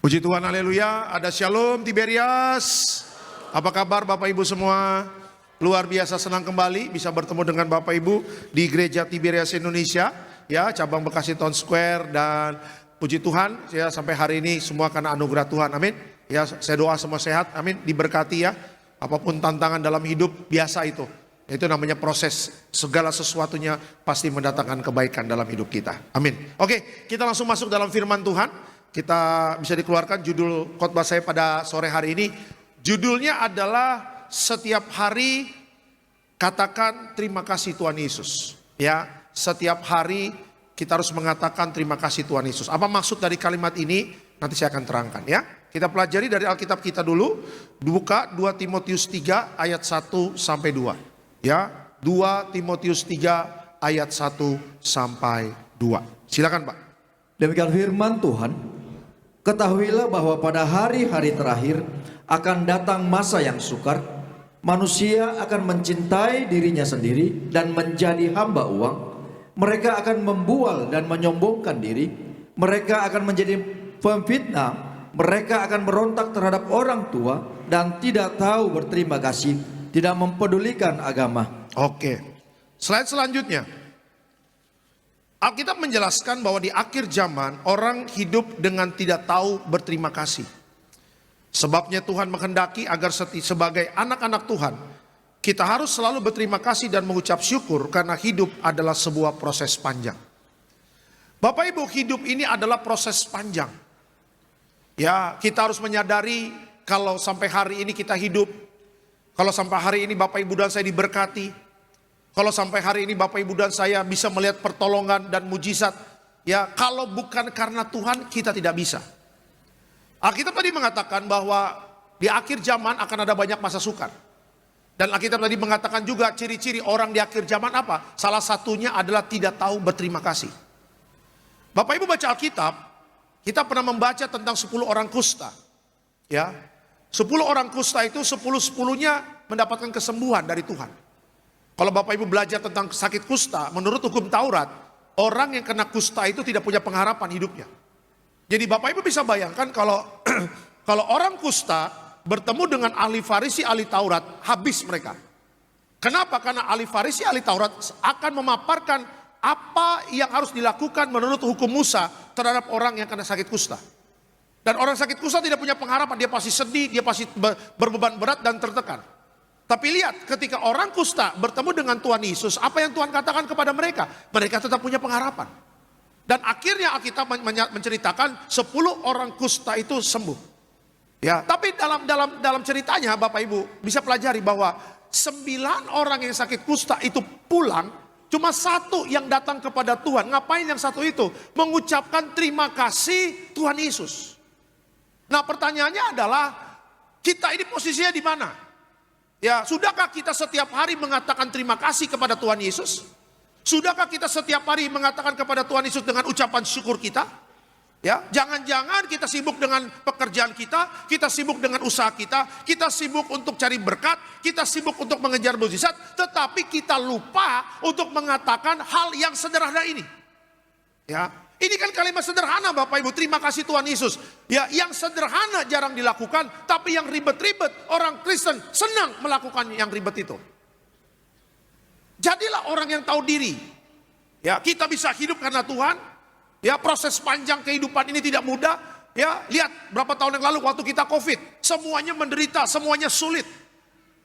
Puji Tuhan, haleluya. Ada Shalom Tiberias. Apa kabar Bapak Ibu semua? Luar biasa senang kembali bisa bertemu dengan Bapak Ibu di Gereja Tiberias Indonesia, ya, cabang Bekasi Town Square. Dan puji Tuhan, ya, sampai hari ini semua karena anugerah Tuhan, amin. Ya, saya doa semua sehat, amin, diberkati ya. Apapun tantangan dalam hidup, biasa itu namanya proses. Segala sesuatunya pasti mendatangkan kebaikan dalam hidup kita, amin. Oke, kita langsung masuk dalam firman Tuhan. Kita bisa dikeluarkan judul khotbah saya pada sore hari ini. Judulnya adalah setiap hari katakan terima kasih Tuhan Yesus. Ya, setiap hari kita harus mengatakan terima kasih Tuhan Yesus. Apa maksud dari kalimat ini? Nanti saya akan terangkan ya. Kita pelajari dari Alkitab kita dulu. Buka 2 Timotius 3 ayat 1 sampai 2. Ya, 2 Timotius 3 ayat 1 sampai 2. Silakan Pak. Demikian firman Tuhan. Ketahuilah bahwa pada hari-hari terakhir akan datang masa yang sukar. Manusia akan mencintai dirinya sendiri dan menjadi hamba uang. Mereka akan membual dan menyombongkan diri. Mereka akan menjadi pemfitnah. Mereka akan merontak terhadap orang tua dan tidak tahu berterima kasih, tidak mempedulikan agama. Oke, slide selanjutnya. Alkitab menjelaskan bahwa di akhir zaman orang hidup dengan tidak tahu berterima kasih. Sebabnya Tuhan menghendaki agar sebagai anak-anak Tuhan kita harus selalu berterima kasih dan mengucap syukur karena hidup adalah sebuah proses panjang. Bapak Ibu, hidup ini adalah proses panjang. Ya, kita harus menyadari kalau sampai hari ini kita hidup, kalau sampai hari ini Bapak Ibu dan saya diberkati, kalau sampai hari ini Bapak Ibu dan saya bisa melihat pertolongan dan mujizat, ya, kalau bukan karena Tuhan kita tidak bisa. Alkitab tadi mengatakan bahwa di akhir zaman akan ada banyak masa sukar. Dan Alkitab tadi mengatakan juga ciri-ciri orang di akhir zaman apa? Salah satunya adalah tidak tahu berterima kasih. Bapak Ibu baca Alkitab, kita pernah membaca tentang 10 orang kusta. Ya, 10 orang kusta itu 10-10-nya mendapatkan kesembuhan dari Tuhan. Kalau Bapak Ibu belajar tentang sakit kusta, menurut hukum Taurat, orang yang kena kusta itu tidak punya pengharapan hidupnya. Jadi Bapak Ibu bisa bayangkan kalau kalau orang kusta bertemu dengan ahli Farisi, ahli Taurat, habis mereka. Kenapa? Karena ahli Farisi, ahli Taurat akan memaparkan apa yang harus dilakukan menurut hukum Musa terhadap orang yang kena sakit kusta. Dan orang sakit kusta tidak punya pengharapan, dia pasti sedih, dia pasti berbeban berat dan tertekan. Tapi lihat, ketika orang kusta bertemu dengan Tuhan Yesus, apa yang Tuhan katakan kepada mereka? Mereka tetap punya pengharapan. Dan akhirnya Alkitab menceritakan 10 orang kusta itu sembuh. Ya, tapi dalam ceritanya Bapak Ibu bisa pelajari bahwa 9 orang yang sakit kusta itu pulang, cuma 1 yang datang kepada Tuhan. Ngapain yang 1 itu? Mengucapkan terima kasih Tuhan Yesus. Nah, pertanyaannya adalah kita ini posisinya di mana? Ya, sudahkah kita setiap hari mengatakan terima kasih kepada Tuhan Yesus? Sudahkah kita setiap hari mengatakan kepada Tuhan Yesus dengan ucapan syukur kita? Ya, jangan-jangan kita sibuk dengan pekerjaan kita sibuk dengan usaha kita sibuk untuk cari berkat, kita sibuk untuk mengejar mukjizat, tetapi kita lupa untuk mengatakan hal yang sederhana ini. Ya, ini kan kalimat sederhana Bapak Ibu, terima kasih Tuhan Yesus. Ya, yang sederhana jarang dilakukan, tapi yang ribet-ribet orang Kristen senang melakukan yang ribet itu. Jadilah orang yang tahu diri. Ya, kita bisa hidup karena Tuhan. Ya, proses panjang kehidupan ini tidak mudah. Ya, lihat berapa tahun yang lalu waktu kita COVID, semuanya menderita, semuanya sulit.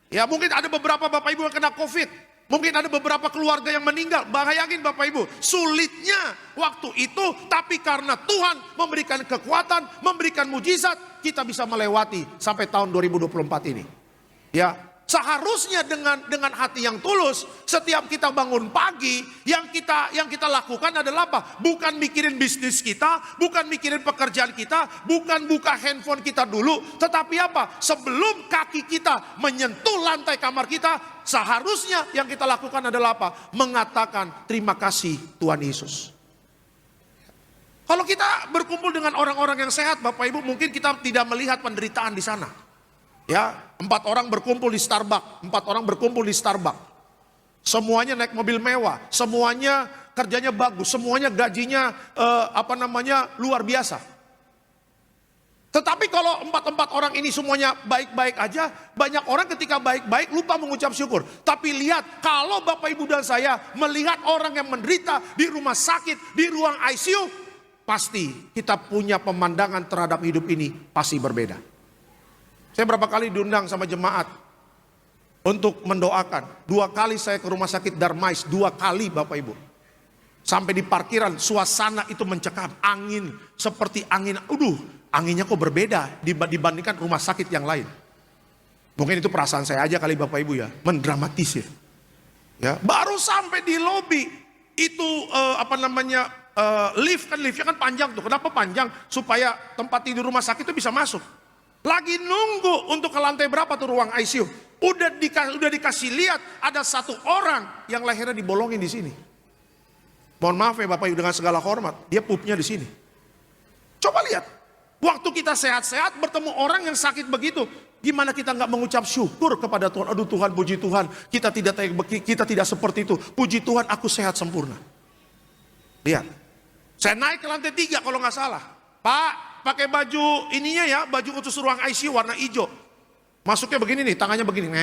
Ya, mungkin ada beberapa Bapak Ibu yang kena COVID. Mungkin ada beberapa keluarga yang meninggal. Bayangin Bapak Ibu, sulitnya waktu itu, tapi karena Tuhan memberikan kekuatan, memberikan mujizat, kita bisa melewati sampai tahun 2024 ini. Ya, seharusnya dengan hati yang tulus, setiap kita bangun pagi, yang kita lakukan adalah apa? Bukan mikirin bisnis kita, bukan mikirin pekerjaan kita, bukan buka handphone kita dulu, tetapi apa? Sebelum kaki kita menyentuh lantai kamar kita, seharusnya yang kita lakukan adalah apa? Mengatakan terima kasih Tuhan Yesus. Kalau kita berkumpul dengan orang-orang yang sehat, Bapak Ibu, mungkin kita tidak melihat penderitaan di sana. Ya, 4 orang berkumpul di Starbucks, 4 orang berkumpul di Starbucks. Semuanya naik mobil mewah, semuanya kerjanya bagus, semuanya gajinya luar biasa. Tetapi kalau empat orang ini semuanya baik-baik aja, banyak orang ketika baik-baik lupa mengucap syukur. Tapi lihat, kalau Bapak Ibu dan saya melihat orang yang menderita di rumah sakit, di ruang ICU, pasti kita punya pemandangan terhadap hidup ini pasti berbeda. Saya berapa kali diundang sama jemaat untuk mendoakan. 2 kali saya ke rumah sakit Darmais, 2 kali Bapak Ibu. Sampai di parkiran, suasana itu mencekam, angin seperti angin, anginnya kok berbeda dibandingkan rumah sakit yang lain. Mungkin itu perasaan saya aja kali Bapak Ibu ya, mendramatisir. Ya, baru sampai di lobi itu liftnya kan panjang tuh. Kenapa panjang? Supaya tempat tidur rumah sakit itu bisa masuk. Lagi nunggu untuk ke lantai berapa tuh ruang ICU. Udah dikasih lihat ada 1 orang yang lehernya dibolongin di sini. Mohon maaf ya Bapak Ibu, dengan segala hormat, dia pupnya di sini. Coba lihat, waktu kita sehat-sehat bertemu orang yang sakit begitu, gimana kita nggak mengucap syukur kepada Tuhan? Aduh Tuhan, puji Tuhan, kita tidak seperti itu. Puji Tuhan, aku sehat sempurna. Lihat, saya naik ke lantai 3 kalau nggak salah. Pak, pakai baju ininya ya, baju khusus ruang ICU warna hijau. Masuknya begini nih, tangannya begini,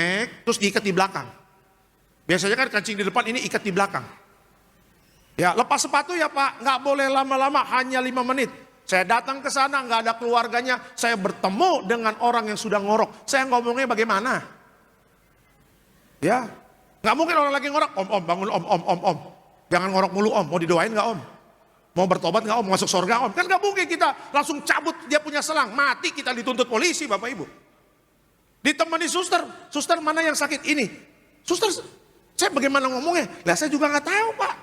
terus diikat di belakang. Biasanya kan kancing di depan, ini ikat di belakang. Ya, lepas sepatu ya Pak, nggak boleh lama-lama, hanya 5 menit. Saya datang ke sana, nggak ada keluarganya, saya bertemu dengan orang yang sudah ngorok. Saya ngomongnya bagaimana? Ya, nggak mungkin orang lagi ngorok, om bangun om. Jangan ngorok mulu om, mau didoain nggak om? Mau bertobat nggak om? Masuk surga om? Kan nggak mungkin kita langsung cabut dia punya selang, mati kita dituntut polisi Bapak Ibu. Ditemani suster mana yang sakit ini? Suster, saya bagaimana ngomongnya? Lah saya juga nggak tahu Pak.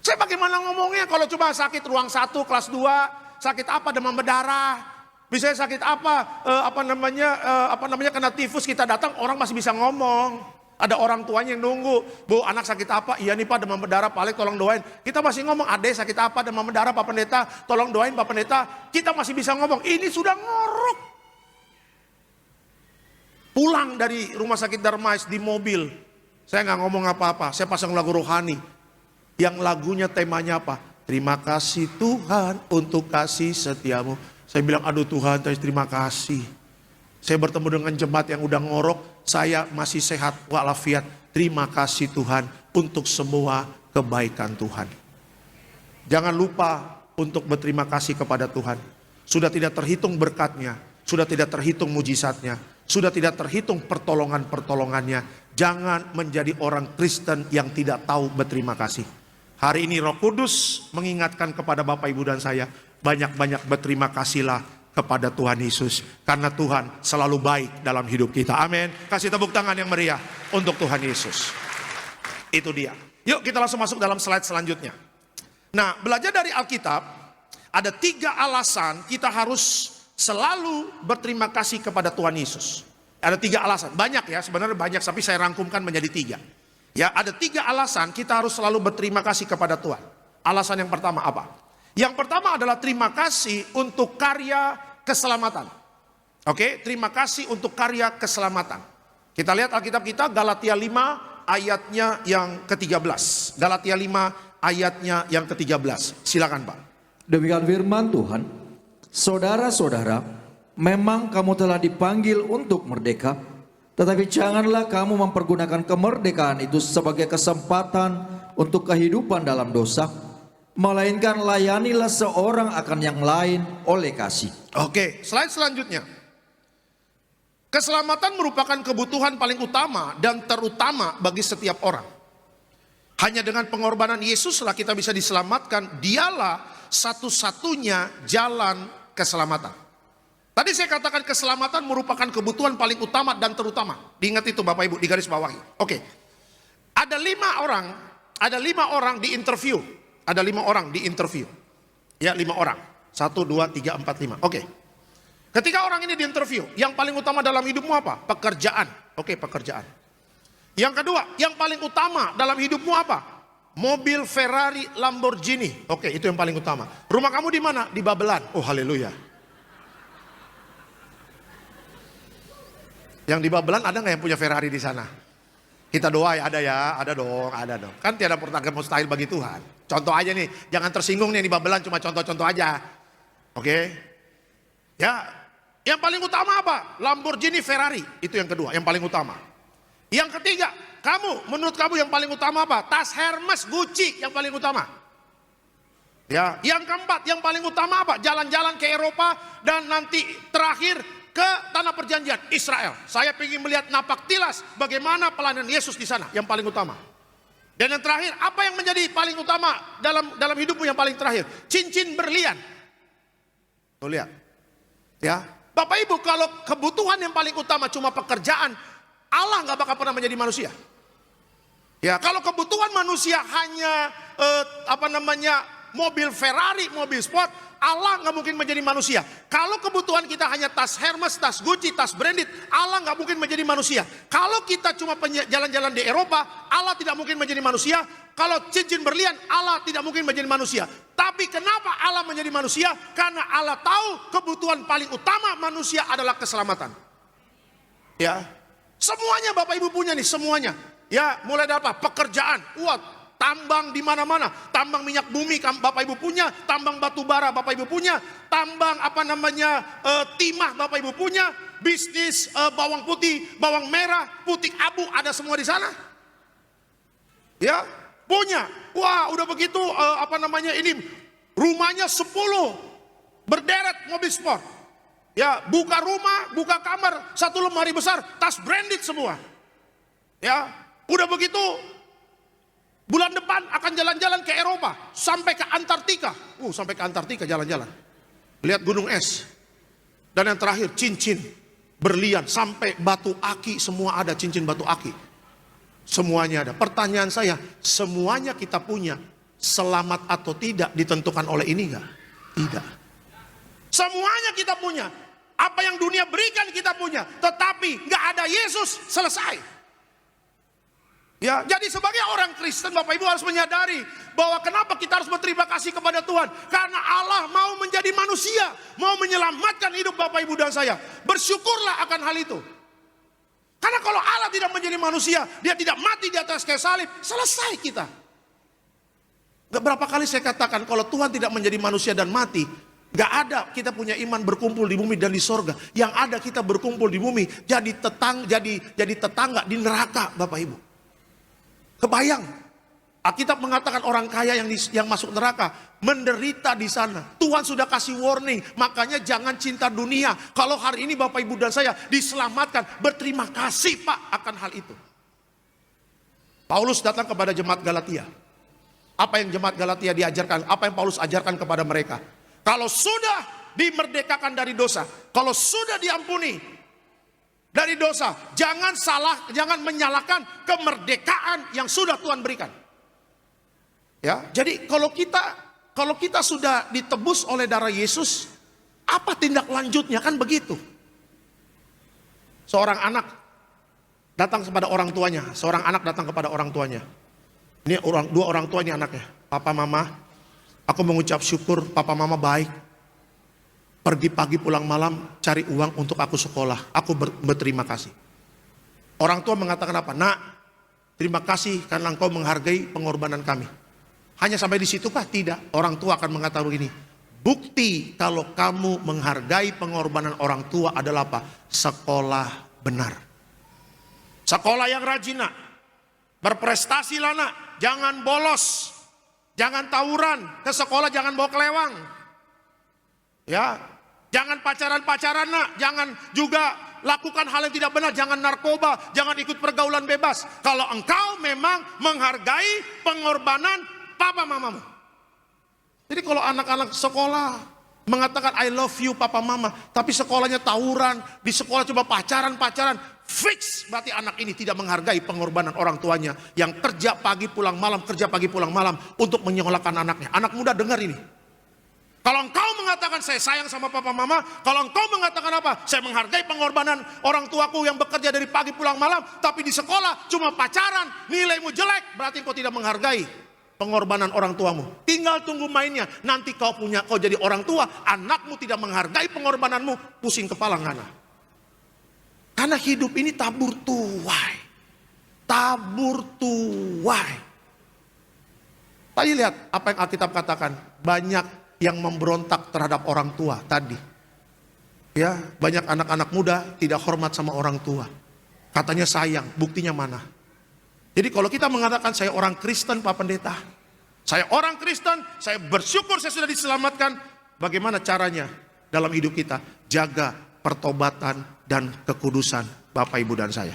Saya bagaimana ngomongnya kalau cuma sakit ruang 1 kelas 2, sakit apa demam berdarah, misalnya sakit apa namanya kena tifus, kita datang orang masih bisa ngomong. Ada orang tuanya yang nunggu, Bu anak sakit apa? Iya nih Pak demam berdarah, Pak Alek tolong doain. Kita masih ngomong, adek sakit apa? Demam berdarah Pak Pendeta, tolong doain Pak Pendeta. Kita masih bisa ngomong, ini sudah ngorok. Pulang dari rumah sakit Darmais di mobil, saya nggak ngomong apa-apa, saya pasang lagu rohani. Yang lagunya temanya apa? Terima kasih Tuhan untuk kasih setiamu. Saya bilang aduh Tuhan terima kasih. Saya bertemu dengan jemaat yang udah ngorok. Saya masih sehat walafiat. Terima kasih Tuhan untuk semua kebaikan Tuhan. Jangan lupa untuk berterima kasih kepada Tuhan. Sudah tidak terhitung berkatnya. Sudah tidak terhitung mujizatnya. Sudah tidak terhitung pertolongannya. Jangan menjadi orang Kristen yang tidak tahu berterima kasih. Hari ini Roh Kudus mengingatkan kepada Bapak Ibu dan saya, banyak-banyak berterima kasihlah kepada Tuhan Yesus. Karena Tuhan selalu baik dalam hidup kita. Amin. Kasih tepuk tangan yang meriah untuk Tuhan Yesus. Itu dia. Yuk kita langsung masuk dalam slide selanjutnya. Nah, belajar dari Alkitab, ada 3 alasan kita harus selalu berterima kasih kepada Tuhan Yesus. Ada 3 alasan, banyak ya, sebenarnya banyak, tapi saya rangkumkan menjadi 3. Ya, ada 3 alasan kita harus selalu berterima kasih kepada Tuhan. Alasan yang pertama apa? Yang pertama adalah terima kasih untuk karya keselamatan. Oke, terima kasih untuk karya keselamatan. Kita lihat Alkitab kita, Galatia 5 ayatnya yang ke-13. Galatia 5 ayatnya yang ke-13. Silakan Pak. Demikian firman Tuhan, saudara-saudara, memang kamu telah dipanggil untuk merdeka. Tetapi janganlah kamu mempergunakan kemerdekaan itu sebagai kesempatan untuk kehidupan dalam dosa. Melainkan layanilah seorang akan yang lain oleh kasih. Oke, slide selanjutnya. Keselamatan merupakan kebutuhan paling utama dan terutama bagi setiap orang. Hanya dengan pengorbanan Yesuslah kita bisa diselamatkan. Dialah satu-satunya jalan keselamatan. Tadi saya katakan keselamatan merupakan kebutuhan paling utama dan terutama. Diingat itu Bapak Ibu, di garis bawahi. Oke. Ada 5 orang di interview. Ada 5 orang di interview. Ya, 5 orang. 1, 2, 3, 4, 5. Oke. Ketika orang ini di interview, yang paling utama dalam hidupmu apa? Pekerjaan. Oke, pekerjaan. Yang kedua, yang paling utama dalam hidupmu apa? Mobil Ferrari, Lamborghini. Oke, itu yang paling utama. Rumah kamu di mana? Di Babelan. Oh, haleluya. Yang di Babelan ada nggak yang punya Ferrari di sana? Kita doa ya, ada dong. Kan tiada pertanyaan mustahil bagi Tuhan. Contoh aja nih, jangan tersinggung nih di Babelan, cuma contoh-contoh aja. Oke. Ya, yang paling utama apa? Lamborghini, Ferrari. Itu yang kedua, yang paling utama. Yang ketiga, menurut kamu yang paling utama apa? Tas Hermes, Gucci yang paling utama. Ya, yang keempat, yang paling utama apa? Jalan-jalan ke Eropa dan nanti terakhir ke tanah perjanjian Israel. Saya ingin melihat napak tilas bagaimana pelayanan Yesus di sana, yang paling utama. Dan yang terakhir, apa yang menjadi paling utama dalam hidupmu yang paling terakhir? Cincin berlian. Tuh lihat. Ya, Bapak Ibu, kalau kebutuhan yang paling utama cuma pekerjaan, Allah nggak bakal pernah menjadi manusia. Ya, kalau kebutuhan manusia hanya mobil Ferrari, mobil sport, Allah nggak mungkin menjadi manusia. Kalau kebutuhan kita hanya tas Hermes, tas Gucci, tas branded, Allah nggak mungkin menjadi manusia. Kalau kita cuma jalan-jalan di Eropa, Allah tidak mungkin menjadi manusia. Kalau cincin berlian, Allah tidak mungkin menjadi manusia. Tapi kenapa Allah menjadi manusia? Karena Allah tahu kebutuhan paling utama manusia adalah keselamatan. Ya, semuanya Bapak Ibu punya nih, semuanya. Ya, mulai dari apa? Pekerjaan, tambang di mana-mana, tambang minyak bumi Bapak Ibu punya, tambang batu bara Bapak Ibu punya, tambang timah Bapak Ibu punya, bisnis bawang putih, bawang merah, putih abu ada semua di sana. Ya, punya. Wah, udah begitu ini rumahnya 10 berderet mobil sport. Ya, buka rumah, buka kamar, satu lemari besar, tas branded semua. Ya, udah begitu bulan depan akan jalan-jalan ke Eropa, sampai ke Antartika. Sampai ke Antartika jalan-jalan. Lihat gunung es. Dan yang terakhir cincin berlian, sampai batu aki semua ada, cincin batu aki. Semuanya ada. Pertanyaan saya, semuanya kita punya, selamat atau tidak ditentukan oleh ini enggak? Tidak. Semuanya kita punya. Apa yang dunia berikan kita punya, tetapi enggak ada Yesus, selesai. Ya, jadi sebagai orang Kristen Bapak Ibu harus menyadari bahwa kenapa kita harus berterima kasih kepada Tuhan. Karena Allah mau menjadi manusia, mau menyelamatkan hidup Bapak Ibu dan saya. Bersyukurlah akan hal itu. Karena kalau Allah tidak menjadi manusia, dia tidak mati di atas kayu salib, selesai kita. Berapa kali saya katakan kalau Tuhan tidak menjadi manusia dan mati, gak ada kita punya iman berkumpul di bumi dan di sorga. Yang ada kita berkumpul di bumi jadi tetangga di neraka Bapak Ibu. Kebayang, Alkitab mengatakan orang kaya yang masuk neraka menderita di sana. Tuhan sudah kasih warning, makanya jangan cinta dunia. Kalau hari ini Bapak Ibu dan saya diselamatkan, berterima kasih Pak akan hal itu. Paulus datang kepada jemaat Galatia. Apa yang jemaat Galatia diajarkan? Apa yang Paulus ajarkan kepada mereka? Kalau sudah dimerdekakan dari dosa, kalau sudah diampuni dari dosa, jangan menyalahkan kemerdekaan yang sudah Tuhan berikan. Ya, jadi kalau kita sudah ditebus oleh darah Yesus, apa tindak lanjutnya? Kan begitu. Seorang anak datang kepada orang tuanya, Ini dua orang tua ini anaknya. Papa mama, aku mengucap syukur papa mama baik. Pergi pagi pulang malam cari uang untuk aku sekolah. Aku berterima kasih. Orang tua mengatakan apa? Nak, terima kasih karena engkau menghargai pengorbanan kami. Hanya sampai di situ kah? Tidak. Orang tua akan mengatakan begini. Bukti kalau kamu menghargai pengorbanan orang tua adalah apa? Sekolah benar. Sekolah yang rajin nak. Berprestasilah nak. Jangan bolos. Jangan tawuran. Ke sekolah jangan bawa kelewang. Ya, jangan pacaran-pacaran nak, jangan juga lakukan hal yang tidak benar, jangan narkoba, jangan ikut pergaulan bebas. Kalau engkau memang menghargai pengorbanan papa mamamu. Jadi kalau anak-anak sekolah mengatakan I love you papa mama, tapi sekolahnya tawuran, di sekolah coba pacaran-pacaran, fix berarti anak ini tidak menghargai pengorbanan orang tuanya yang kerja pagi pulang malam untuk menyekolahkan anaknya. Anak muda dengar ini. Kalau engkau mengatakan saya sayang sama papa mama, kalau engkau mengatakan apa? Saya menghargai pengorbanan orang tuaku yang bekerja dari pagi pulang malam, tapi di sekolah cuma pacaran, nilaimu jelek, berarti engkau tidak menghargai pengorbanan orang tuamu. Tinggal tunggu mainnya. Nanti kau jadi orang tua, anakmu tidak menghargai pengorbananmu, pusing kepala ngana. Karena hidup ini tabur tuai. Tabur tuai. Tadi lihat apa yang Alkitab katakan, banyak yang memberontak terhadap orang tua tadi. Ya, banyak anak-anak muda tidak hormat sama orang tua. Katanya sayang, buktinya mana? Jadi kalau kita mengatakan saya orang Kristen Pak Pendeta, saya orang Kristen, saya bersyukur saya sudah diselamatkan. Bagaimana caranya dalam hidup kita? Jaga pertobatan dan kekudusan Bapak Ibu dan saya.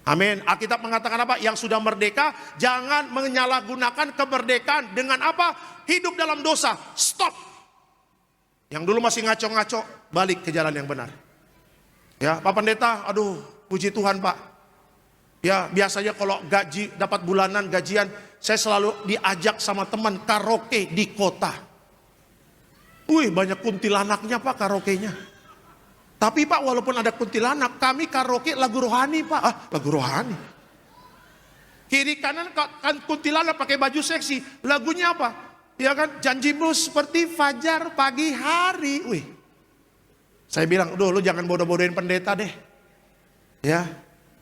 Amin. Alkitab mengatakan apa? Yang sudah merdeka jangan menyalahgunakan kemerdekaan dengan apa? Hidup dalam dosa. Stop. Yang dulu masih ngaco-ngaco, balik ke jalan yang benar. Ya, Pak Pendeta, aduh, puji Tuhan Pak. Ya, biasanya kalau gaji, dapat bulanan gajian, saya selalu diajak sama teman karaoke di kota. Wih, banyak kuntilanaknya Pak karaoke-nya. Tapi Pak, walaupun ada kuntilanak, kami karaoke lagu rohani Pak. Ah, lagu rohani. Kiri kanan kan kuntilanak pakai baju seksi. Lagunya apa? Ya kan, janjimu seperti fajar pagi hari. Wih. Saya bilang, "Duh, lu jangan bodoh-bodohin pendeta deh." Ya.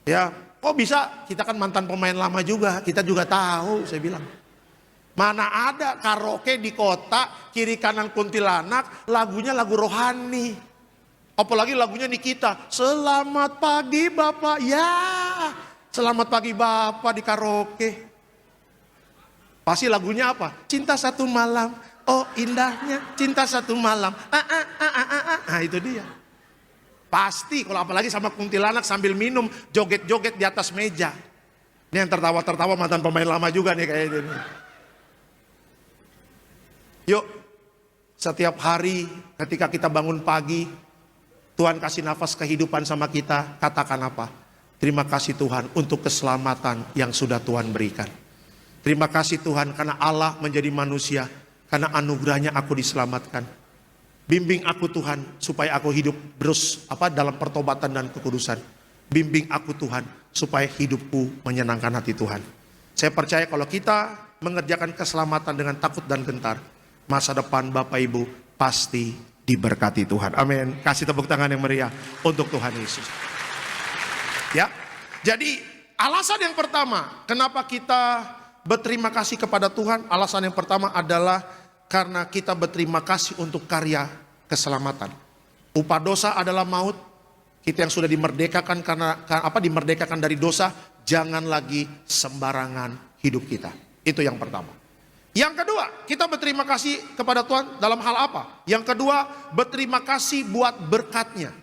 Ya, kok bisa? Kita kan mantan pemain lama juga, kita juga tahu, saya bilang. Mana ada karaoke di kota, kiri kanan kuntilanak, lagunya lagu rohani. Apalagi lagunya Nikita, selamat pagi Bapak, ya selamat pagi Bapak di karaoke. Pasti lagunya apa? Cinta satu malam, oh indahnya cinta satu malam, nah itu dia. Pasti kalau apalagi sama kuntilanak sambil minum, joget-joget di atas meja. Ini yang tertawa-tertawa mantan pemain lama juga nih kayaknya ini. Yuk, setiap hari ketika kita bangun pagi, Tuhan kasih nafas kehidupan sama kita, katakan apa? Terima kasih Tuhan untuk keselamatan yang sudah Tuhan berikan. Terima kasih Tuhan karena Allah menjadi manusia, karena anugerahnya aku diselamatkan. Bimbing aku Tuhan supaya aku hidup dalam pertobatan dan kekudusan. Bimbing aku Tuhan supaya hidupku menyenangkan hati Tuhan. Saya percaya kalau kita mengerjakan keselamatan dengan takut dan gentar, masa depan Bapak Ibu pasti diberkati Tuhan. Amin. Kasih tepuk tangan yang meriah untuk Tuhan Yesus. Ya. Jadi alasan yang pertama kenapa kita berterima kasih kepada Tuhan, alasan yang pertama adalah karena kita berterima kasih untuk karya keselamatan. Upah dosa adalah maut. Kita yang sudah dimerdekakan dimerdekakan dari dosa, jangan lagi sembarangan hidup kita. Itu yang pertama. Yang kedua, kita berterima kasih kepada Tuhan dalam hal apa? Yang kedua, berterima kasih buat berkatnya.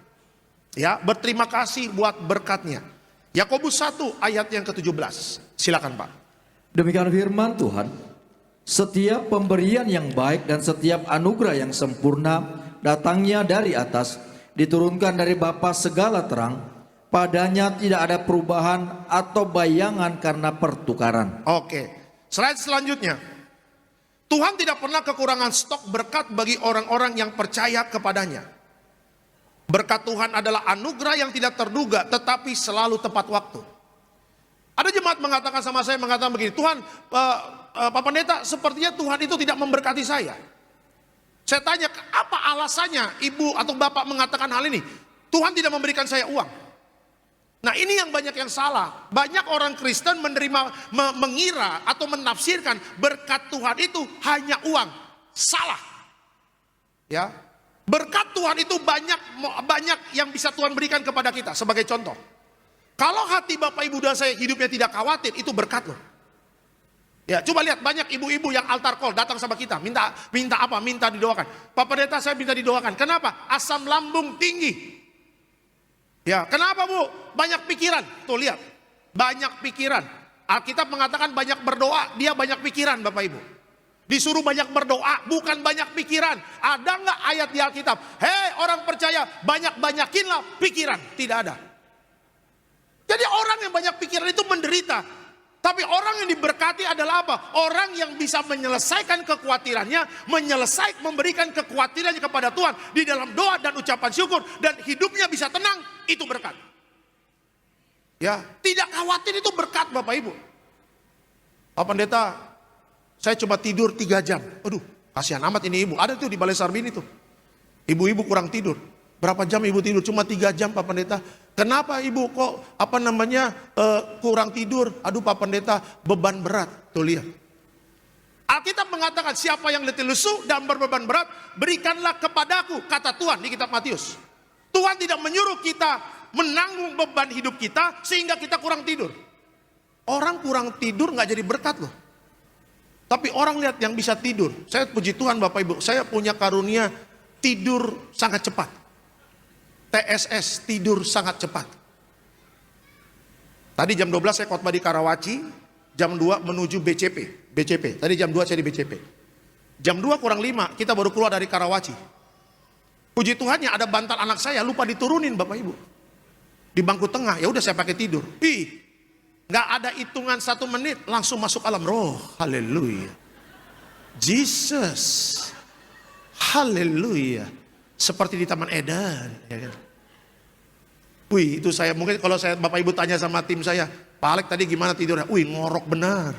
Ya, berterima kasih buat berkatnya. Yakobus 1 ayat yang ke-17. Silakan Pak. Demikian firman Tuhan, setiap pemberian yang baik dan setiap anugerah yang sempurna datangnya dari atas, diturunkan dari Bapa segala terang, padanya tidak ada perubahan atau bayangan karena pertukaran. Oke, slide selanjutnya. Tuhan tidak pernah kekurangan stok berkat bagi orang-orang yang percaya kepadanya. Berkat Tuhan adalah anugerah yang tidak terduga tetapi selalu tepat waktu. Ada jemaat mengatakan sama saya, mengatakan begini, Tuhan, Pak Pendeta, sepertinya Tuhan itu tidak memberkati saya. Saya tanya, apa alasannya ibu atau bapak mengatakan hal ini? Tuhan tidak memberikan saya uang. Nah ini yang banyak yang salah. Banyak orang Kristen mengira atau menafsirkan berkat Tuhan itu hanya uang. Salah. Ya, berkat Tuhan itu banyak yang bisa Tuhan berikan kepada kita. Sebagai contoh, kalau hati Bapak Ibu dan saya hidupnya tidak khawatir, itu berkat loh. Ya, coba lihat banyak ibu-ibu yang altar call datang sama kita, minta apa? Minta didoakan. Pak Pendeta, saya minta didoakan. Kenapa? Asam lambung tinggi. Ya, kenapa Bu? Banyak pikiran. Tuh lihat, banyak pikiran. Alkitab mengatakan banyak berdoa, dia banyak pikiran Bapak Ibu. Disuruh banyak berdoa, bukan banyak pikiran. Ada nggak ayat di Alkitab? Hei orang percaya, banyak-banyakinlah pikiran. Tidak ada. Jadi orang yang banyak pikiran itu menderita. Tapi orang yang diberkati adalah apa? Orang yang bisa menyelesaikan kekhawatirannya, memberikan kekhawatirannya kepada Tuhan di dalam doa dan ucapan syukur, dan hidupnya bisa tenang, itu berkat. Ya, tidak khawatir itu berkat Bapak Ibu. Pak Pendeta, saya cuma tidur 3 jam. Aduh, kasihan amat ini ibu. Ada tuh di Balai Sarbini tuh. Ibu-ibu kurang tidur. Berapa jam ibu tidur? Cuma 3 jam Pak Pendeta. Kenapa ibu kok kurang tidur? Aduh Pak Pendeta, beban berat. Tuh lihat. Alkitab mengatakan siapa yang letih lesu dan berbeban berat, berikanlah kepadaku, kata Tuhan di kitab Matius. Tuhan tidak menyuruh kita menanggung beban hidup kita sehingga kita kurang tidur. Orang kurang tidur nggak jadi berkat loh. Tapi orang lihat yang bisa tidur. Saya puji Tuhan Bapak Ibu, saya punya karunia tidur sangat cepat. TSS, tidur sangat cepat. Tadi jam 12 saya khotbah di Karawaci, jam 2 menuju BCP. Tadi jam 2 saya di BCP. Jam 2 kurang 5 kita baru keluar dari Karawaci. Puji Tuhannya ada bantal anak saya lupa diturunin Bapak Ibu. Di bangku tengah, ya udah saya pakai tidur. Nggak ada hitungan 1 menit langsung masuk alam roh. Haleluya. Jesus. Haleluya. Seperti di Taman Eden, ya kan? Itu saya mungkin kalau saya Bapak Ibu tanya sama tim saya, Pak Alek tadi gimana tidurnya? Ngorok benar.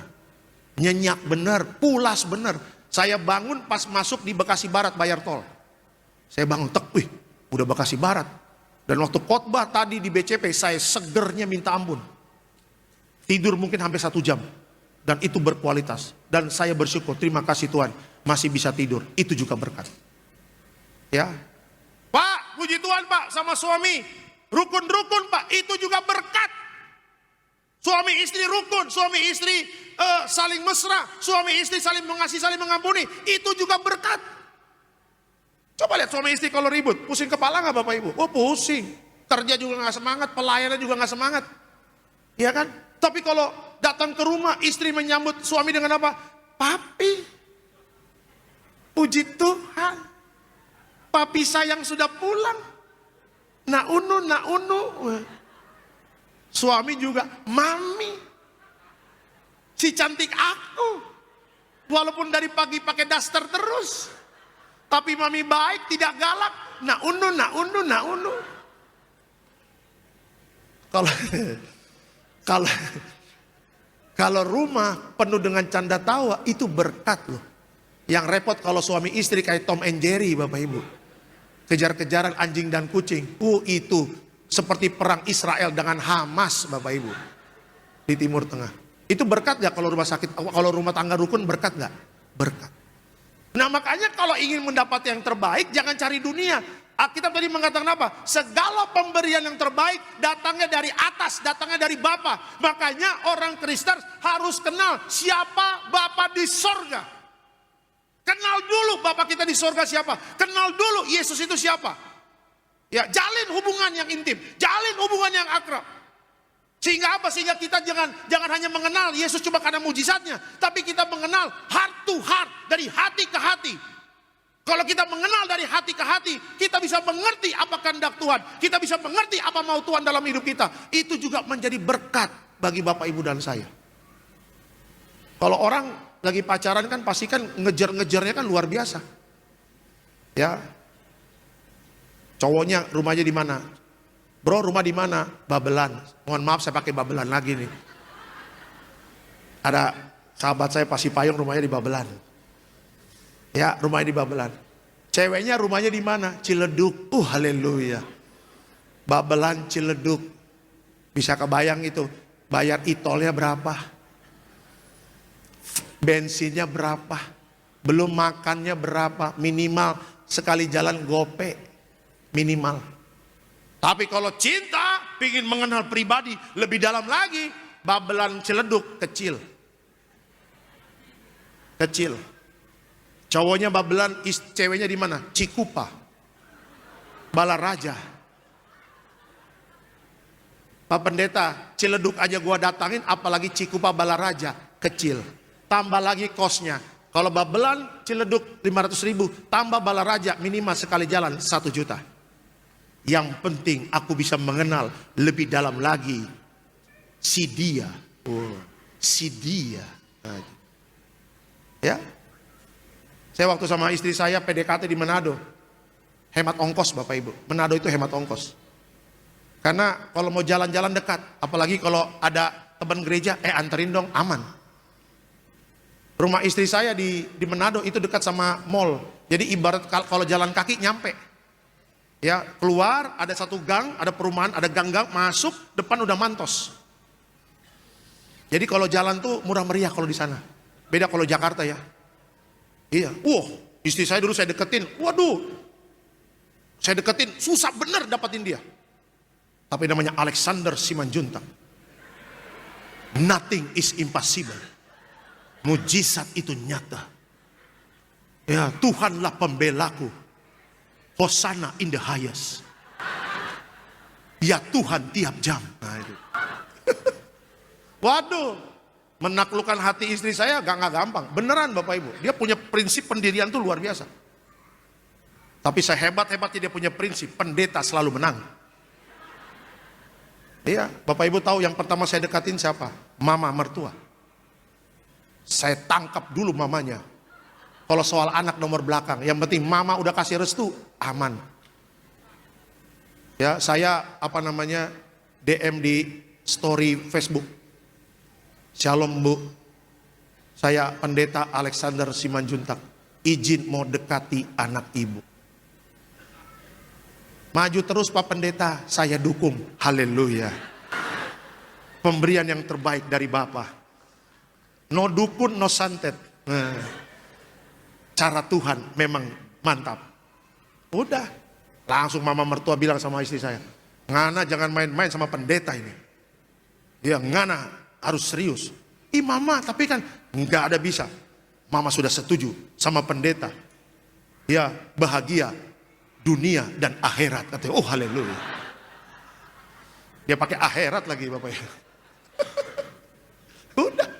Nyenyak benar, pulas benar. Saya bangun pas masuk di Bekasi Barat bayar tol. Saya bangun udah Bekasi Barat. Dan waktu khotbah tadi di BCP saya segernya minta ampun. Tidur mungkin hampir 1 jam. Dan itu berkualitas. Dan saya bersyukur, terima kasih Tuhan masih bisa tidur. Itu juga berkat. Ya, Pak, puji Tuhan Pak, sama suami rukun-rukun Pak, itu juga berkat. Suami istri rukun, suami istri saling mesra, suami istri saling mengasihi, saling mengampuni, itu juga berkat. Coba lihat suami istri kalau ribut, pusing kepala nggak Bapak Ibu? Oh pusing, kerja juga nggak semangat, pelayanan juga nggak semangat, ya kan? Tapi kalau datang ke rumah, istri menyambut suami dengan apa? Papi, puji Tuhan, papi sayang sudah pulang. Nak unu. Suami juga, mami. Si cantik aku. Walaupun dari pagi pakai daster terus. Tapi mami baik, tidak galak. Nak unu. Kalau rumah penuh dengan canda tawa, itu berkat loh. Yang repot kalau suami istri kayak Tom and Jerry Bapak Ibu. Kejar-kejaran anjing dan kucing. Itu seperti perang Israel dengan Hamas Bapak Ibu. Di Timur Tengah. Itu berkat gak kalau rumah sakit, kalau rumah tangga rukun berkat gak? Berkat. Nah makanya kalau ingin mendapat yang terbaik jangan cari dunia. Alkitab tadi mengatakan apa? Segala pemberian yang terbaik datangnya dari atas, datangnya dari Bapa. Makanya orang Kristen harus kenal siapa Bapa di sorga. Kenal dulu Bapak kita di sorga siapa. Kenal dulu Yesus itu siapa. Ya, jalin hubungan yang intim, jalin hubungan yang akrab. Sehingga apa? Sehingga kita jangan hanya mengenal Yesus cuma karena mujizatnya, tapi kita mengenal heart to heart, dari hati ke hati. Kalau kita mengenal dari hati ke hati, kita bisa mengerti apa kehendak Tuhan, kita bisa mengerti apa mau Tuhan dalam hidup kita. Itu juga menjadi berkat bagi Bapak Ibu dan saya. Kalau orang lagi pacaran kan pasti kan ngejar-ngejarnya kan luar biasa. Ya. Cowoknya rumahnya di mana? Bro, rumah di mana? Babelan. Mohon maaf saya pakai Babelan lagi nih. Ada sahabat saya Pasipayung rumahnya di Babelan. Ya, rumahnya di Babelan. Ceweknya rumahnya di mana? Ciledug. Haleluya. Babelan Ciledug. Bisa kebayang itu. Bayar itolnya berapa? Bensinnya berapa? Belum makannya berapa? Minimal sekali jalan gope. Minimal. Tapi kalau cinta, ingin mengenal pribadi lebih dalam lagi, Babelan Ciledug kecil. Kecil. Cowoknya Babelan, ceweknya di mana? Cikupa. Balaraja. Pak Pendeta, Ciledug aja gua datangin, apalagi Cikupa Balaraja, kecil. Tambah lagi kosnya. Kalau Babelan Ciledug 500.000, tambah Balaraja minimal sekali jalan 1 juta. Yang penting aku bisa mengenal lebih dalam lagi si dia. Si dia. Ya. Saya waktu sama istri saya PDKT di Manado. Hemat ongkos Bapak Ibu. Manado itu hemat ongkos. Karena kalau mau jalan-jalan dekat, apalagi kalau ada teman gereja, anterin dong, aman. Rumah istri saya di Manado itu dekat sama mall. Jadi ibarat kalau jalan kaki nyampe. Ya, keluar ada satu gang, ada perumahan, ada gang-gang, masuk, depan udah Mantos. Jadi kalau jalan tuh murah meriah kalau di sana. Beda kalau Jakarta ya. Iya, istri saya dulu saya deketin, waduh, saya deketin, susah bener dapatin dia. Tapi namanya Alexander Simanjuntak. Nothing is impossible. Mujizat itu nyata. Ya, Tuhanlah pembelaku. Hosana in the highest. Ya Tuhan tiap jam. Nah, itu. Waduh, menaklukkan hati istri saya gak gampang. Beneran Bapak Ibu, dia punya prinsip pendirian tuh luar biasa. Tapi sehebat-hebatnya dia punya prinsip, pendeta selalu menang. Iya, Bapak Ibu tahu yang pertama saya dekatin siapa? Mama mertua. Saya tangkap dulu mamanya. Kalau soal anak nomor belakang, yang penting mama udah kasih restu, aman. Ya, saya DM di story Facebook. Shalom Bu, saya pendeta Alexander Simanjuntak, izin mau dekati anak ibu. Maju terus Pak Pendeta, saya dukung. Haleluya. Pemberian yang terbaik dari Bapa. No dukun, no santet. Nah, cara Tuhan memang mantap. Udah, langsung mama mertua bilang sama istri saya, Ngana jangan main-main sama pendeta ini. Ya Ngana harus serius. Mama, tapi kan nggak ada bisa. Mama sudah setuju sama pendeta. Ya bahagia dunia dan akhirat. Katanya, oh haleluya. Dia pakai akhirat lagi Bapak ya. Udah,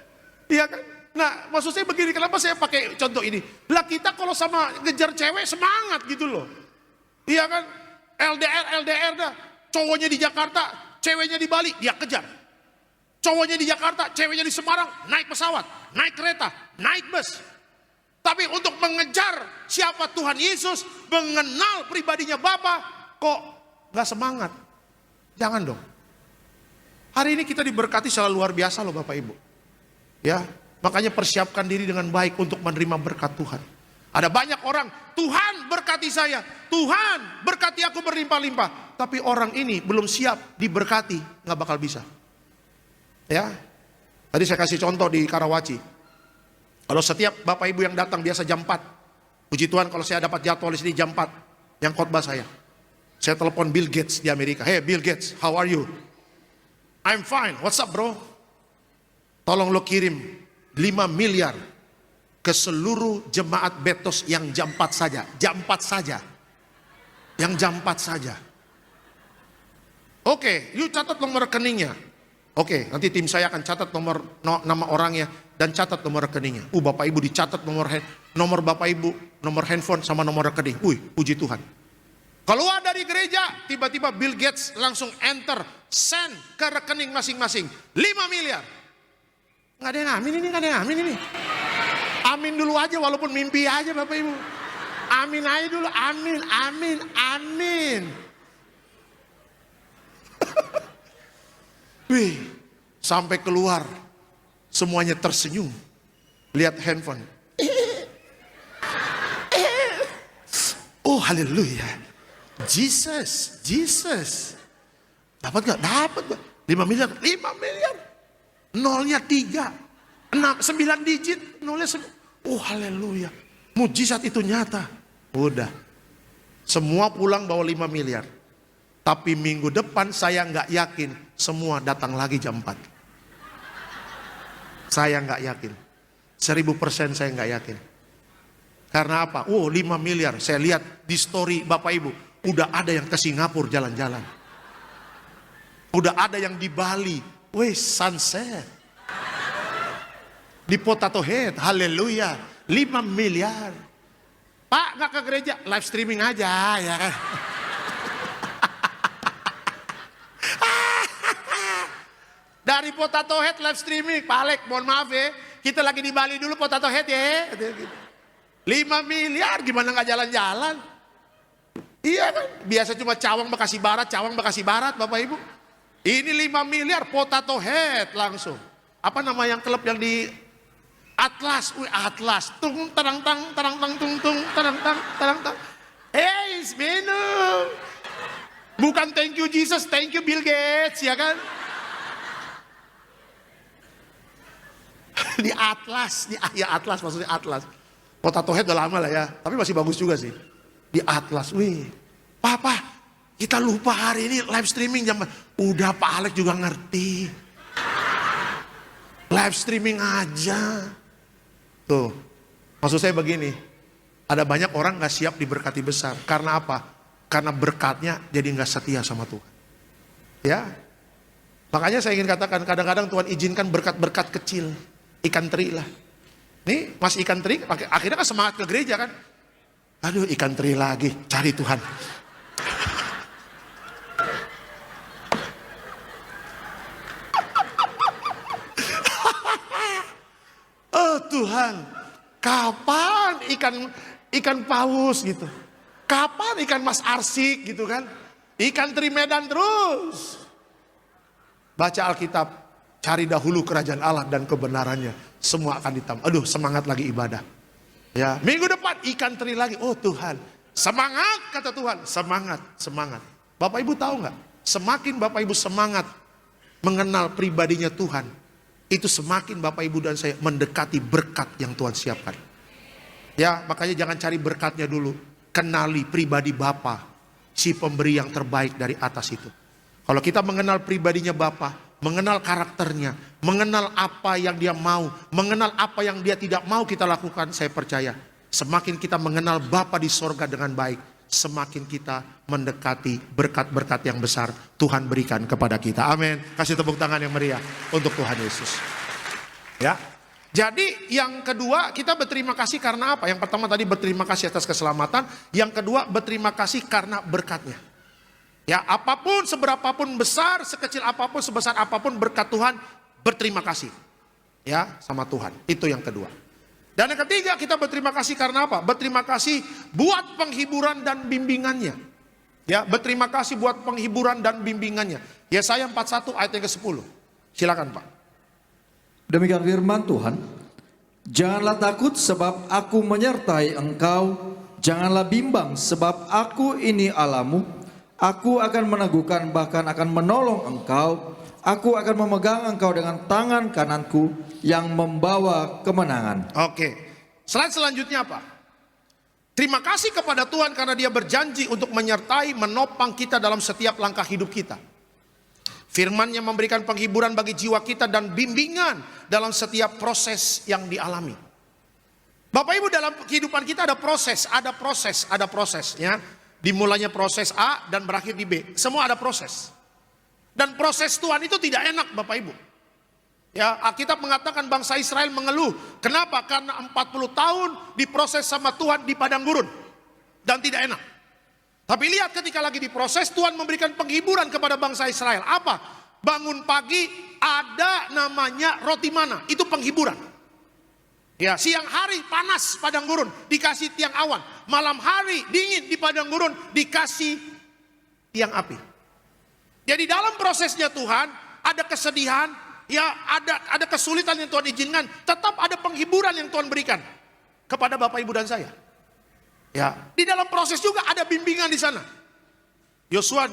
iya kan? Nah maksud saya begini, kenapa saya pakai contoh ini? Lah kita kalau sama ngejar cewek semangat gitu loh. Iya kan? LDR dah. Cowoknya di Jakarta, ceweknya di Bali, dia kejar. Cowoknya di Jakarta, ceweknya di Semarang, naik pesawat, naik kereta, naik bus. Tapi untuk mengejar siapa Tuhan Yesus, mengenal pribadinya Bapa, kok gak semangat? Jangan dong. Hari ini kita diberkati secara luar biasa loh Bapak Ibu. Ya, makanya persiapkan diri dengan baik untuk menerima berkat Tuhan. Ada banyak orang, Tuhan berkati saya, Tuhan berkati aku berlimpah-limpah. Tapi orang ini belum siap diberkati, gak bakal bisa. Ya, tadi saya kasih contoh di Karawaci. Kalau setiap Bapak Ibu yang datang biasa jam 4. Puji Tuhan kalau saya dapat jadwal di sini jam 4 yang khotbah saya. Saya telepon Bill Gates di Amerika. Hey Bill Gates, how are you? I'm fine. What's up bro? Tolong lo kirim 5 miliar ke seluruh jemaat Betos yang jam 4 saja. Jam 4 saja. Yang jam 4 saja. Oke, you catat nomor rekeningnya. Oke, nanti tim saya akan catat nama orangnya dan catat nomor rekeningnya. Bapak Ibu dicatat nomor Bapak Ibu, nomor handphone sama nomor rekening. Puji Tuhan. Keluar dari gereja, tiba-tiba Bill Gates langsung enter, send ke rekening masing-masing 5 miliar. Nggak ada yang amin ini, nggak ada yang amin ini. Amin dulu aja walaupun mimpi aja Bapak Ibu. Amin aja dulu, amin, amin, amin. Wih, sampai keluar semuanya tersenyum. Lihat handphone. Oh haleluya. Jesus. Dapat gak? Dapat gak? 5 miliar. Nolnya 3. 9 digit. Nolnya oh haleluya. Mujizat itu nyata. Udah. Semua pulang bawa 5 miliar. Tapi minggu depan saya nggak yakin semua datang lagi jam 4. Saya nggak yakin. 1000% saya nggak yakin. Karena apa? 5 miliar. Saya lihat di story Bapak Ibu. Udah ada yang ke Singapura jalan-jalan. Udah ada yang di Bali. Sunset. Di Potato Head. Haleluya. 5 miliar. Pak nggak ke gereja. Live streaming aja ya kan. Dari Potato Head live streaming, Pak Alek, mohon maaf ya, kita lagi di Bali dulu Potato Head ya. 5 miliar, gimana nggak jalan-jalan? Iya kan, biasa cuma Cawang Bekasi Barat, Bapak Ibu. Ini 5 miliar Potato Head langsung. Apa nama yang klub yang di Atlas? Atlas. Tung terang tang tung terang tang. Hey, minum. Bukan thank you Jesus, thank you Bill Gates, ya kan? Di Atlas, Atlas maksudnya Atlas. Potato Head udah lama lah ya, tapi masih bagus juga sih. Di Atlas, wih. Papa, kita lupa hari ini live streaming jam. Udah Pak Alex juga ngerti. Live streaming aja. Tuh, maksud saya begini. Ada banyak orang gak siap diberkati besar. Karena apa? Karena berkatnya jadi gak setia sama Tuhan. Ya, makanya saya ingin katakan kadang-kadang Tuhan izinkan berkat-berkat kecil. Ikan teri lah. Nih mas ikan teri akhirnya kan semangat ke gereja kan. Aduh ikan teri lagi, cari Tuhan. Oh Tuhan, kapan ikan paus gitu? Kapan ikan mas arsik gitu kan? Ikan teri Medan terus. Baca Alkitab, cari dahulu kerajaan Allah dan kebenarannya. Semua akan ditambah. Aduh semangat lagi ibadah. Ya, minggu depan ikan teri lagi. Oh Tuhan, semangat kata Tuhan. Semangat, semangat. Bapak Ibu tahu nggak? Semakin Bapak Ibu semangat mengenal pribadinya Tuhan, itu semakin Bapak Ibu dan saya mendekati berkat yang Tuhan siapkan. Ya, makanya jangan cari berkatnya dulu. Kenali pribadi Bapa, si pemberi yang terbaik dari atas itu. Kalau kita mengenal pribadinya Bapa, mengenal karakternya, mengenal apa yang dia mau, mengenal apa yang dia tidak mau kita lakukan, saya percaya semakin kita mengenal Bapa di sorga dengan baik, semakin kita mendekati berkat-berkat yang besar Tuhan berikan kepada kita. Amin. Kasih tepuk tangan yang meriah untuk Tuhan Yesus. Ya. Jadi yang kedua kita berterima kasih karena apa? Yang pertama tadi berterima kasih atas keselamatan, yang kedua berterima kasih karena berkatnya. Ya, apapun seberapapun besar, sekecil apapun, sebesar apapun berkat Tuhan, berterima kasih. Ya, sama Tuhan. Itu yang kedua. Dan yang ketiga kita berterima kasih karena apa? Berterima kasih buat penghiburan dan bimbingannya. Ya, berterima kasih buat penghiburan dan bimbingannya. Yesaya 41 ayat yang ke-10. Silakan Pak. Demikian firman Tuhan. Janganlah takut sebab aku menyertai engkau. Janganlah bimbang sebab aku ini Allahmu. Aku akan meneguhkan bahkan akan menolong engkau. Aku akan memegang engkau dengan tangan kananku yang membawa kemenangan. Oke. Slide selanjutnya apa? Terima kasih kepada Tuhan karena dia berjanji untuk menyertai, menopang kita dalam setiap langkah hidup kita. Firman-Nya memberikan penghiburan bagi jiwa kita dan bimbingan dalam setiap proses yang dialami. Bapak Ibu, dalam kehidupan kita ada proses ya. Dimulainya proses A dan berakhir di B. Semua ada proses. Dan proses Tuhan itu tidak enak Bapak Ibu. Ya, Alkitab mengatakan bangsa Israel mengeluh. Kenapa? Karena 40 tahun diproses sama Tuhan di padang gurun. Dan tidak enak. Tapi lihat ketika lagi diproses, Tuhan memberikan penghiburan kepada bangsa Israel. Apa? Bangun pagi ada namanya roti mana. Itu penghiburan. Ya, siang hari panas padang gurun dikasih tiang awan. Malam hari dingin di padang gurun dikasih tiang api. Jadi dalam prosesnya Tuhan ada kesedihan, ya ada kesulitan yang Tuhan izinkan, tetap ada penghiburan yang Tuhan berikan kepada Bapak Ibu dan saya. Ya, di dalam proses juga ada bimbingan di sana. Yosua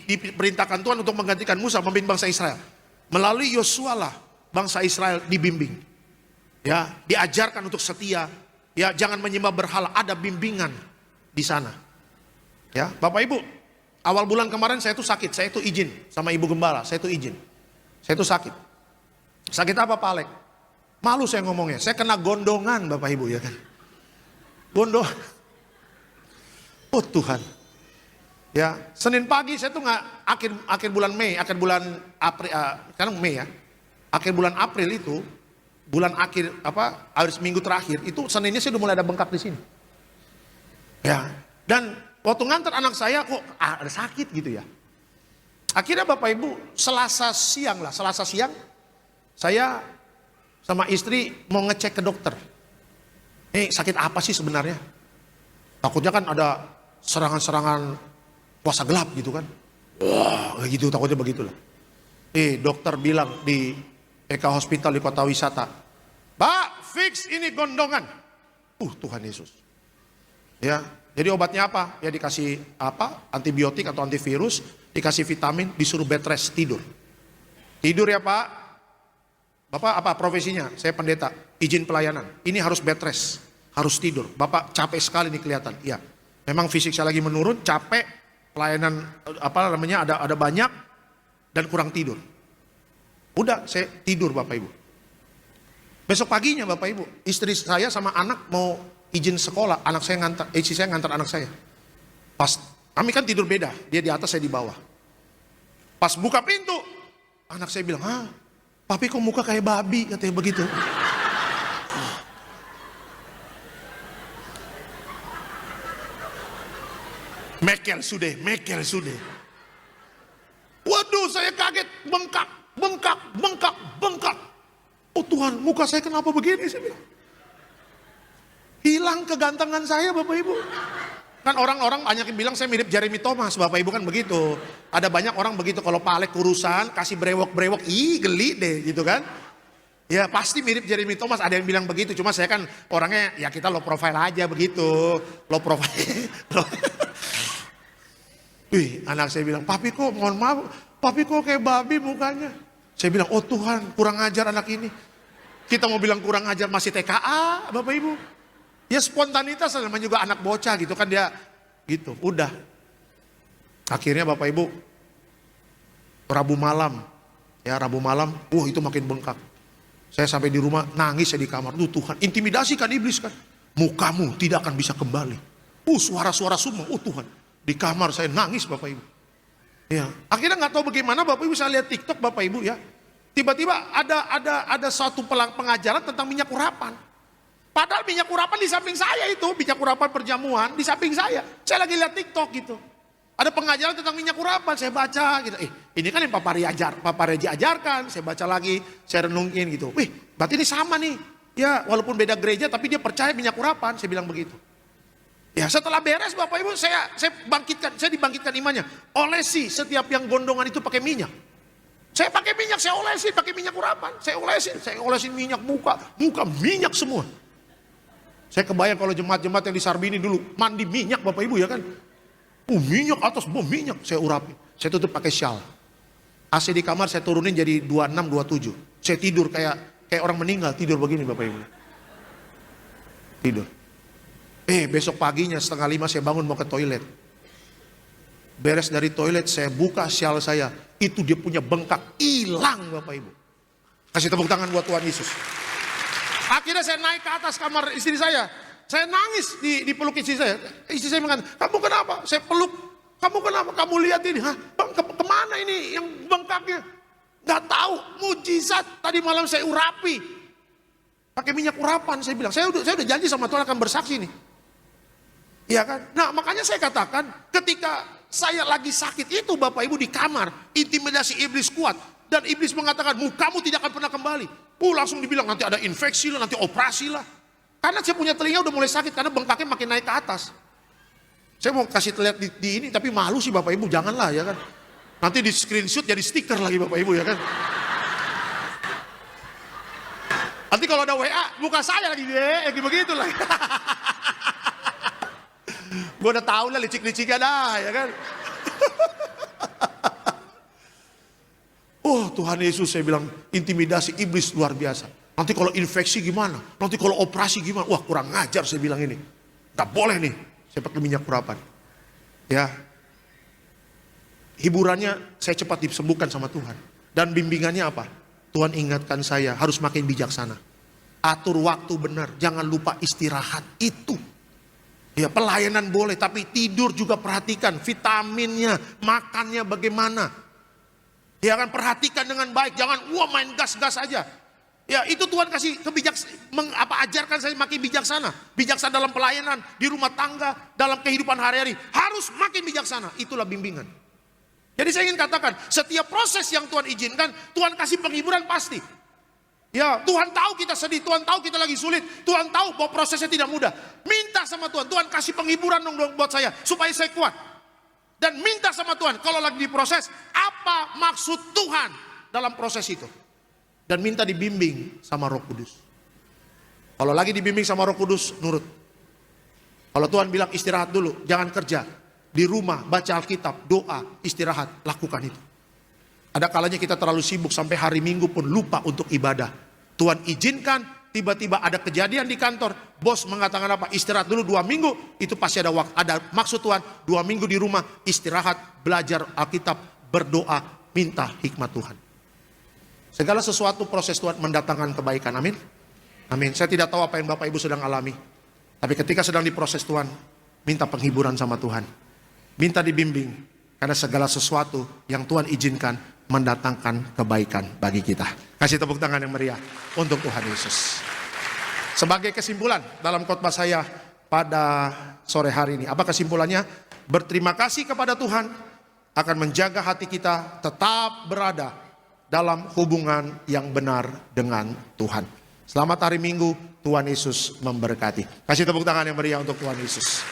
diperintahkan Tuhan untuk menggantikan Musa memimpin bangsa Israel. Melalui Yosua lah bangsa Israel dibimbing. Ya, diajarkan untuk setia. Ya, jangan menyembah berhala. Ada bimbingan di sana. Ya, Bapak Ibu, awal bulan kemarin saya itu sakit. Saya itu izin sama Ibu Gembala. Saya itu izin. Saya itu sakit. Sakit apa Pak Alek? Malu saya ngomongnya. Saya kena gondongan Bapak Ibu ya kan. Gondong. Oh Tuhan. Ya, Senin pagi saya tuh nggak akhir bulan Mei, akhir bulan April, sekarang Mei ya. Akhir bulan April itu, bulan akhir harus minggu terakhir itu Seninnya saya udah mulai ada bengkak di sini. Ya, dan waktu ngantar anak saya kok ada sakit gitu ya. Akhirnya Bapak Ibu Selasa siang saya sama istri mau ngecek ke dokter. Sakit apa sih sebenarnya? Takutnya kan ada serangan-serangan puasa gelap gitu kan. Wah kayak gitu, takutnya begitulah. Dokter bilang di PK Hospital di kota wisata, Pak fix ini gondongan. Tuhan Yesus. Ya, jadi obatnya apa? Ya dikasih antibiotik atau antivirus, dikasih vitamin, disuruh bed rest, tidur. Tidur ya Pak. Bapak apa profesinya? Saya pendeta, izin pelayanan. Ini harus bed rest. harus tidur. Bapak capek sekali nih kelihatan. Ya, memang fisik saya lagi menurun, capek, pelayanan ada banyak dan kurang tidur. Udah, saya tidur Bapak Ibu. Besok paginya Bapak Ibu, istri saya sama anak mau izin sekolah, istri saya ngantar anak saya. Pas kami kan tidur beda, dia di atas, saya di bawah. Pas buka pintu, anak saya bilang, papi kok muka kayak babi, katanya begitu. Mekel sudah. Waduh, saya kaget, bengkak. Oh Tuhan, muka saya kenapa begini? Saya bilang. Hilang kegantengan saya Bapak Ibu. Kan orang-orang banyak yang bilang saya mirip Jeremy Thomas, Bapak Ibu kan begitu. Ada banyak orang begitu, kalau palek kurusan, kasih brewok, geli deh gitu kan. Ya pasti mirip Jeremy Thomas, ada yang bilang begitu. Cuma saya kan orangnya, ya kita low profile aja begitu. Low profile. Wih, anak saya bilang, papi kok mohon maaf, papi kok kayak babi mukanya. Saya bilang, oh Tuhan, kurang ajar anak ini. Kita mau bilang kurang ajar masih TKA, Bapak Ibu. Ya spontanitas, namanya juga anak bocah gitu kan dia, gitu. Udah. Akhirnya Bapak Ibu, Rabu malam, itu makin bengkak. Saya sampai di rumah nangis saya di kamar. Tuhan, intimidasi kan iblis kan. Mukamu tidak akan bisa kembali. Suara-suara semua, Tuhan. Di kamar saya nangis Bapak Ibu. Ya, akhirnya nggak tahu bagaimana Bapak Ibu, saya lihat TikTok Bapak Ibu ya. Tiba-tiba ada suatu pengajaran tentang minyak urapan. Padahal minyak urapan di samping saya itu, minyak urapan perjamuan di samping saya. Saya lagi lihat TikTok gitu. Ada pengajaran tentang minyak urapan, saya baca gitu. Ini kan yang Papa Reji ajarkan, saya baca lagi, saya renungin gitu. Berarti ini sama nih. Ya, walaupun beda gereja tapi dia percaya minyak urapan, saya bilang begitu. Ya setelah beres Bapak Ibu, saya dibangkitkan imannya. Olesi setiap yang gondongan itu pakai minyak. Saya pakai minyak, saya olesi pakai minyak urapan. Saya olesin minyak muka minyak semua. Saya kebayang kalau jemaat-jemaat yang di Sarbini dulu mandi minyak Bapak Ibu ya kan. Minyak atas minyak saya urapi. Saya tutup pakai shawl. AC di kamar saya turunin jadi 26, 27. Saya tidur kayak orang meninggal, tidur begini Bapak Ibu. Tidur. Besok paginya 4:30 saya bangun mau ke toilet. Beres dari toilet saya buka shawl saya. Itu dia punya bengkak. Hilang Bapak Ibu. Kasih tepuk tangan buat Tuhan Yesus. Akhirnya saya naik ke atas kamar istri saya. Saya nangis di peluk istri saya. Istri saya mengatakan, kamu kenapa? Saya peluk. Kamu kenapa? Kamu lihat ini. Kemana ini yang bengkaknya? Gak tahu. Mujizat. Tadi malam saya urapi. Pakai minyak urapan saya bilang. Saya udah janji sama Tuhan akan bersaksi nih. Iya kan? Nah makanya saya katakan ketika saya lagi sakit itu Bapak Ibu di kamar, intimidasi iblis kuat. Dan iblis mengatakan, kamu tidak akan pernah kembali. Langsung dibilang nanti ada infeksi lah, nanti operasi lah. Karena saya punya telinga udah mulai sakit, karena bengkaknya makin naik ke atas. Saya mau kasih lihat di ini, tapi malu sih Bapak Ibu, janganlah ya kan. Nanti di screenshot jadi stiker lagi Bapak Ibu ya kan. Nanti kalau ada WA, muka saya lagi begitu lah. Gue udah tahu lah licik-liciknya dah ya kan. Tuhan Yesus saya bilang intimidasi iblis luar biasa. Nanti kalau infeksi gimana? Nanti kalau operasi gimana? Wah kurang ngajar saya bilang ini. Gak boleh nih saya pakai minyak urapan. Ya. Hiburannya saya cepat disembuhkan sama Tuhan. Dan bimbingannya apa? Tuhan ingatkan saya harus makin bijaksana. Atur waktu benar. Jangan lupa istirahat itu. Ya pelayanan boleh, tapi tidur juga perhatikan vitaminnya, makannya bagaimana. Ya kan perhatikan dengan baik, jangan main gas-gas aja. Ya itu Tuhan kasih ajarkan saya makin bijaksana. Bijaksana dalam pelayanan, di rumah tangga, dalam kehidupan hari-hari. Harus makin bijaksana, itulah bimbingan. Jadi saya ingin katakan, setiap proses yang Tuhan izinkan, Tuhan kasih penghiburan pasti. Ya, Tuhan tahu kita sedih, Tuhan tahu kita lagi sulit, Tuhan tahu bahwa prosesnya tidak mudah. Minta sama Tuhan, Tuhan kasih penghiburan dong buat saya, supaya saya kuat. Dan minta sama Tuhan, kalau lagi diproses, apa maksud Tuhan dalam proses itu. Dan minta dibimbing sama Roh Kudus. Kalau lagi dibimbing sama Roh Kudus, nurut. Kalau Tuhan bilang istirahat dulu, jangan kerja. Di rumah, baca Alkitab, doa, istirahat, lakukan itu. Ada kalanya kita terlalu sibuk sampai hari Minggu pun lupa untuk ibadah. Tuhan izinkan, tiba-tiba ada kejadian di kantor, bos mengatakan apa? Istirahat dulu 2 minggu, itu pasti ada waktu, ada maksud Tuhan. 2 minggu di rumah, istirahat, belajar Alkitab, berdoa, minta hikmat Tuhan. Segala sesuatu proses Tuhan mendatangkan kebaikan, amin. Amin. Saya tidak tahu apa yang Bapak Ibu sedang alami, tapi ketika sedang diproses Tuhan, minta penghiburan sama Tuhan. Minta dibimbing, karena segala sesuatu yang Tuhan izinkan mendatangkan kebaikan bagi kita. Kasih tepuk tangan yang meriah untuk Tuhan Yesus. Sebagai kesimpulan dalam khotbah saya pada sore hari ini, apa kesimpulannya? Berterima kasih kepada Tuhan akan menjaga hati kita tetap berada dalam hubungan yang benar dengan Tuhan. Selamat hari Minggu, Tuhan Yesus memberkati. Kasih tepuk tangan yang meriah untuk Tuhan Yesus.